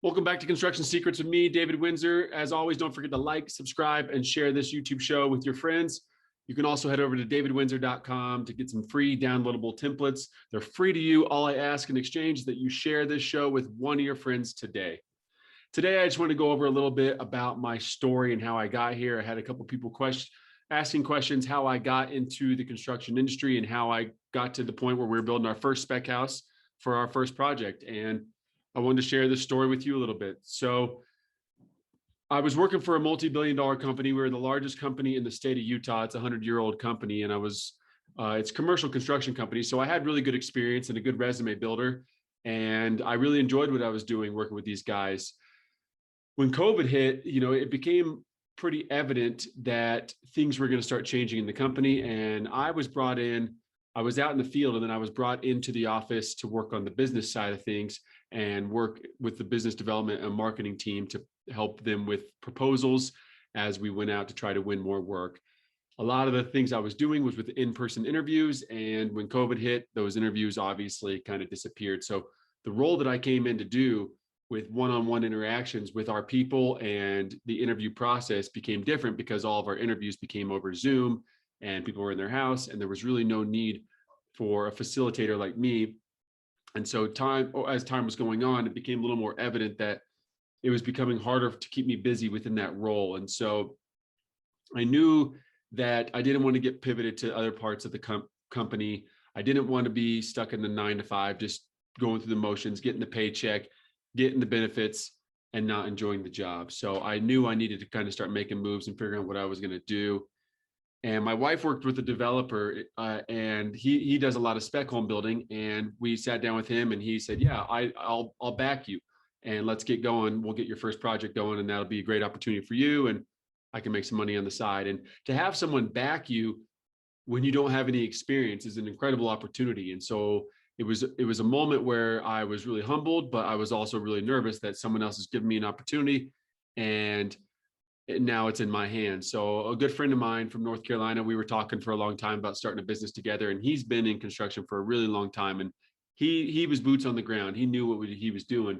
Welcome back to Construction Secrets with me, David Windsor. As always, don't forget to like, subscribe, and share this YouTube show with your friends. You can also head over to davidwindsor.com to get some free downloadable templates. They're free to you. All I ask in exchange is that you share this show with one of your friends today. Today, I just want to go over a little bit about my story and how I got here. I had a couple people asking questions, how I got into the construction industry and how I got to the point where we were building our first spec house for our first project. And I wanted to share this story with you a little bit. So I was working for a multi-billion-dollar company. We were the largest company in the state of Utah. It's a 100-year-old company, and it's a commercial construction company. So I had really good experience and a good resume builder, and I really enjoyed what I was doing working with these guys. When COVID hit, it became pretty evident that things were going to start changing in the company, and I was brought in. I was out in the field, and then I was brought into the office to work on the business side of things and work with the business development and marketing team to help them with proposals as we went out to try to win more work. A lot of the things I was doing was with in-person interviews, and when COVID hit, those interviews obviously kind of disappeared. So the role that I came in to do with one-on-one interactions with our people and the interview process became different because all of our interviews became over Zoom and people were in their house, and there was really no need for a facilitator like me. And so as time was going on, it became a little more evident that it was becoming harder to keep me busy within that role. And so I knew that I didn't want to get pivoted to other parts of the company. I didn't want to be stuck in the 9 to 5, just going through the motions, getting the paycheck, getting the benefits, and not enjoying the job. So I knew I needed to kind of start making moves and figuring out what I was going to do. And my wife worked with a developer, and he does a lot of spec home building. And we sat down with him, and he said, "Yeah, I'll back you, and let's get going. We'll get your first project going, and that'll be a great opportunity for you, and I can make some money on the side." And to have someone back you when you don't have any experience is an incredible opportunity. And so it was a moment where I was really humbled, but I was also really nervous that someone else is giving me an opportunity, and now it's in my hands. So a good friend of mine from North Carolina, we were talking for a long time about starting a business together, and he's been in construction for a really long time, and he was boots on the ground. He knew what he was doing,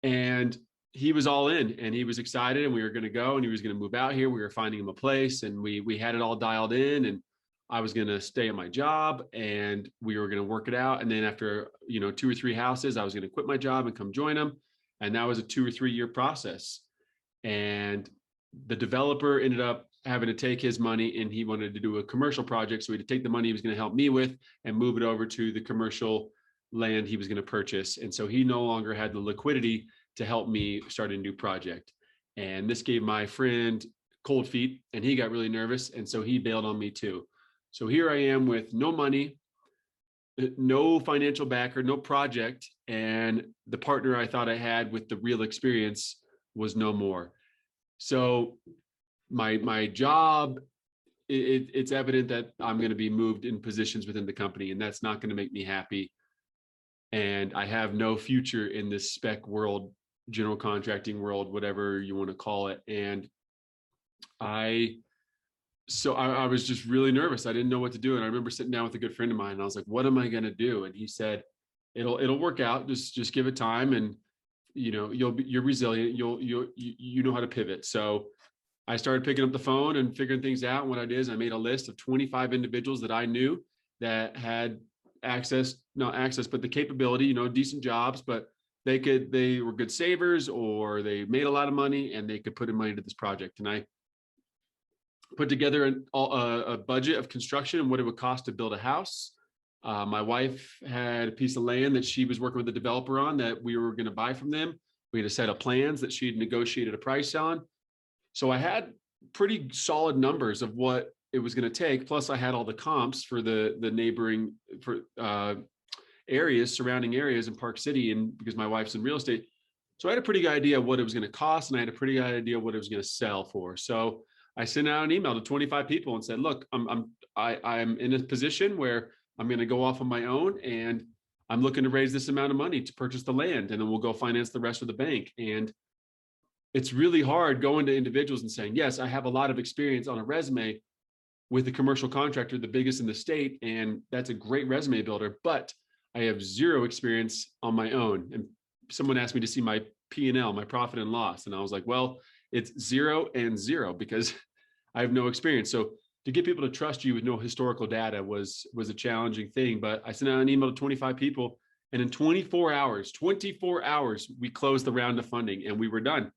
and he was all in, and he was excited, and we were going to go, and he was going to move out here. We were finding him a place, and we had it all dialed in, and I was going to stay at my job, and we were going to work it out. And then after 2 or 3 houses, I was going to quit my job and come join him, and that was a 2 or 3 year process. And the developer ended up having to take his money, and he wanted to do a commercial project. So he had to take the money he was going to help me with and move it over to the commercial land he was going to purchase. And so he no longer had the liquidity to help me start a new project. And this gave my friend cold feet, and he got really nervous. And so he bailed on me too. So here I am with no money, no financial backer, no project. And the partner I thought I had with the real experience was no more. So my job, it's evident that I'm going to be moved in positions within the company, and that's not going to make me happy. And I have no future in this spec world, general contracting world, whatever you want to call it. And I was just really nervous. I didn't know what to do. And I remember sitting down with a good friend of mine, and I was like, "What am I going to do?" And he said, it'll work out. Just give it time, and you're resilient. You know how to pivot. So I started picking up the phone and figuring things out. And what I did is I made a list of 25 individuals that I knew that had not access, but the capability, decent jobs, but they were good savers, or they made a lot of money and they could put in money to this project. And I put together a budget of construction and what it would cost to build a house. My wife had a piece of land that she was working with the developer on that we were going to buy from them. We had a set of plans that she had negotiated a price on. So I had pretty solid numbers of what it was going to take. Plus I had all the comps for the neighboring areas, surrounding areas in Park City, and because my wife's in real estate. So I had a pretty good idea of what it was going to cost, and I had a pretty good idea of what it was going to sell for. So I sent out an email to 25 people and said, "Look, I'm in a position where I'm going to go off on my own, and I'm looking to raise this amount of money to purchase the land, and then we'll go finance the rest with the bank." And it's really hard going to individuals and saying, "Yes, I have a lot of experience on a resume with a commercial contractor, the biggest in the state, and that's a great resume builder, but I have zero experience on my own." And someone asked me to see my P&L, my profit and loss. And I was like, well, it's 0 and 0 because I have no experience. So to get people to trust you with no historical data was a challenging thing. But I sent out an email to 25 people, and in 24 hours, we closed the round of funding and we were done.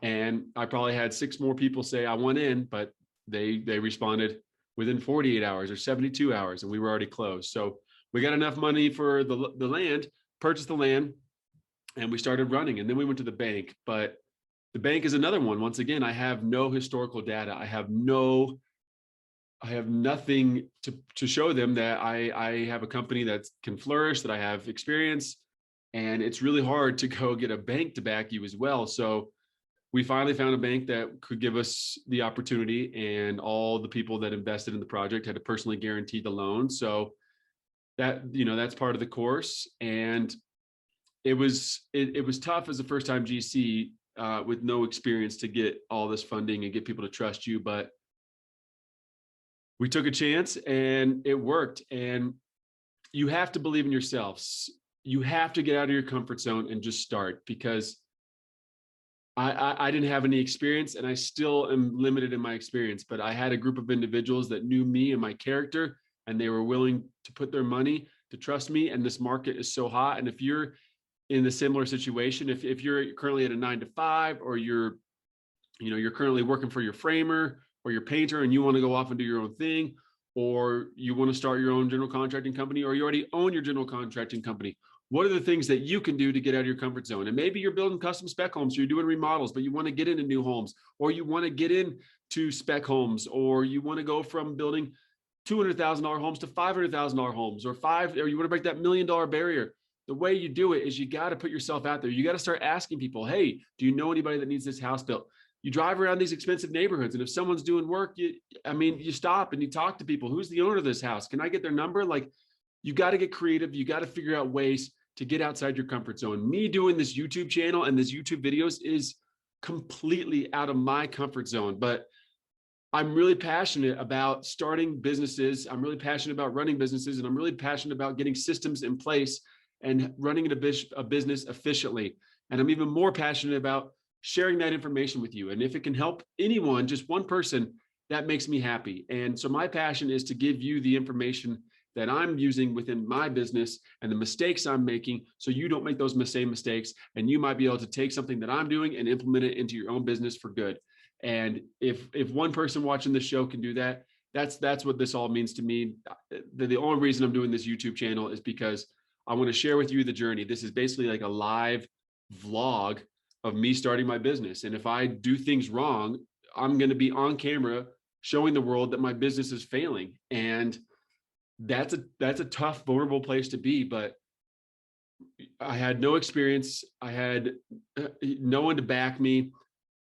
And I probably had 6 more people say I want in, but they responded within 48 hours or 72 hours, and we were already closed. So we got enough money for the land, purchased the land, and we started running. And then we went to the bank. But the bank is another one. Once again, I have no historical data. I have nothing to show them that I have a company that can flourish, that I have experience. And it's really hard to go get a bank to back you as well. So we finally found a bank that could give us the opportunity, and all the people that invested in the project had to personally guarantee the loan. So that, that's part of the course. And it was tough as a first-time GC with no experience to get all this funding and get people to trust you. But we took a chance and it worked. And you have to believe in yourselves. You have to get out of your comfort zone and just start, because I didn't have any experience, and I still am limited in my experience, but I had a group of individuals that knew me and my character, and they were willing to put their money to trust me. And this market is so hot. And if you're in a similar situation, if you're currently at a 9-to-5, or you're currently working for your framer or your painter and you want to go off and do your own thing, or you want to start your own general contracting company, or you already own your general contracting company, what are the things that you can do to get out of your comfort zone? And maybe you're building custom spec homes, so you're doing remodels, but you want to get into new homes, or you want to get into spec homes, or you want to go from building $200,000 homes to $500,000 homes, or you want to break that $1 million barrier. The way you do it is you got to put yourself out there. You got to start asking people, hey, do you know anybody that needs this house built? You drive around these expensive neighborhoods, and if someone's doing work, you stop and you talk to people. Who's the owner of this house? Can I get their number? Like, you got to get creative. You got to figure out ways to get outside your comfort zone. Me doing this YouTube channel and this YouTube videos is completely out of my comfort zone, but I'm really passionate about starting businesses. I'm really passionate about running businesses, and I'm really passionate about getting systems in place and running a business efficiently. And I'm even more passionate about sharing that information with you. And if it can help anyone, just one person, that makes me happy. And so my passion is to give you the information that I'm using within my business and the mistakes I'm making, so you don't make those same mistakes, and you might be able to take something that I'm doing and implement it into your own business for good. And if one person watching this show can do that, that's what this all means to me. The only reason I'm doing this YouTube channel is because I want to share with you the journey. This is basically like a live vlog of me starting my business. And if I do things wrong, I'm going to be on camera showing the world that my business is failing. And that's a tough, vulnerable place to be. But I had no experience. I had no one to back me.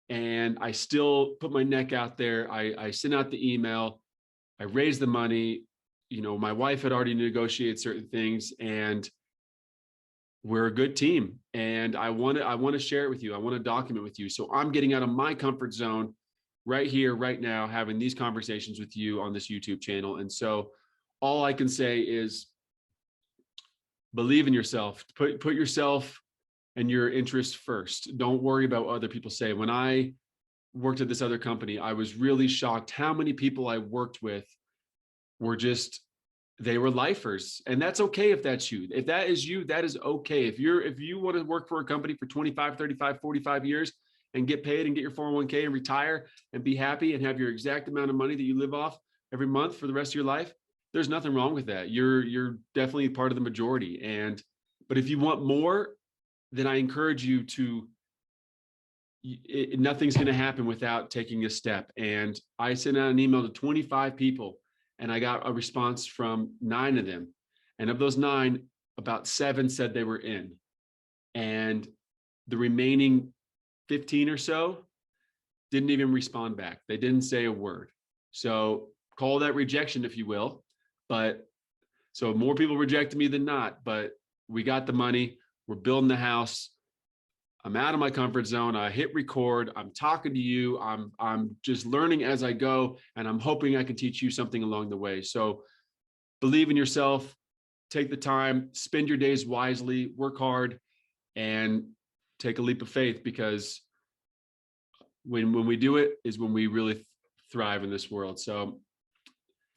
And I still put my neck out there. I sent out the email. I raised the money. My wife had already negotiated certain things, and we're a good team. And I want to share it with you. I want to document with you. So I'm getting out of my comfort zone right here, right now, having these conversations with you on this YouTube channel. And so all I can say is believe in yourself. Put yourself and your interests first. Don't worry about what other people say. When I worked at this other company, I was really shocked how many people I worked with were they were lifers. And that's okay if that's you. If that is you, that is okay. If you want to work for a company for 25, 35, 45 years and get paid and get your 401k and retire and be happy and have your exact amount of money that you live off every month for the rest of your life, there's nothing wrong with that. You're definitely part of the majority. But if you want more, then I encourage you to, nothing's going to happen without taking a step. And I sent out an email to 25 people, and I got a response from 9 of them. And of those 9, about 7 said they were in. And the remaining 15 or so didn't even respond back. They didn't say a word. So call that rejection, if you will. But so more people rejected me than not, but we got the money. We're building the house. I'm out of my comfort zone. I hit record. I'm talking to you. I'm just learning as I go, and I'm hoping I can teach you something along the way. So believe in yourself, take the time, spend your days wisely, work hard, and take a leap of faith, because when we do it is when we really thrive in this world. So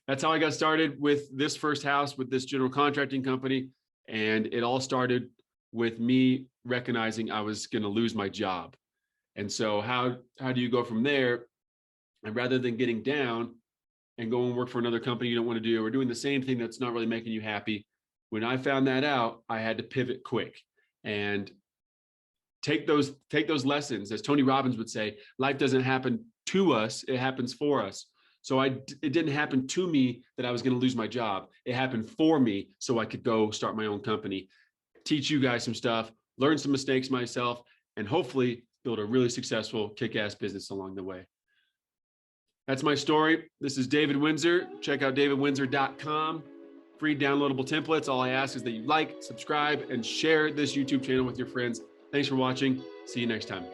that's how I got started with this first house, with this general contracting company. And it all started with me recognizing I was going to lose my job. And so how do you go from there? And rather than getting down and go and work for another company you don't want to do, or doing the same thing that's not really making you happy, when I found that out, I had to pivot quick and take those lessons. As Tony Robbins would say, life doesn't happen to us, it happens for us. So it didn't happen to me that I was going to lose my job. It happened for me so I could go start my own company, teach you guys some stuff, learn some mistakes myself, and hopefully build a really successful, kick-ass business along the way. That's my story. This is David Windsor. Check out davidwindsor.com. Free downloadable templates. All I ask is that you like, subscribe, and share this YouTube channel with your friends. Thanks for watching. See you next time.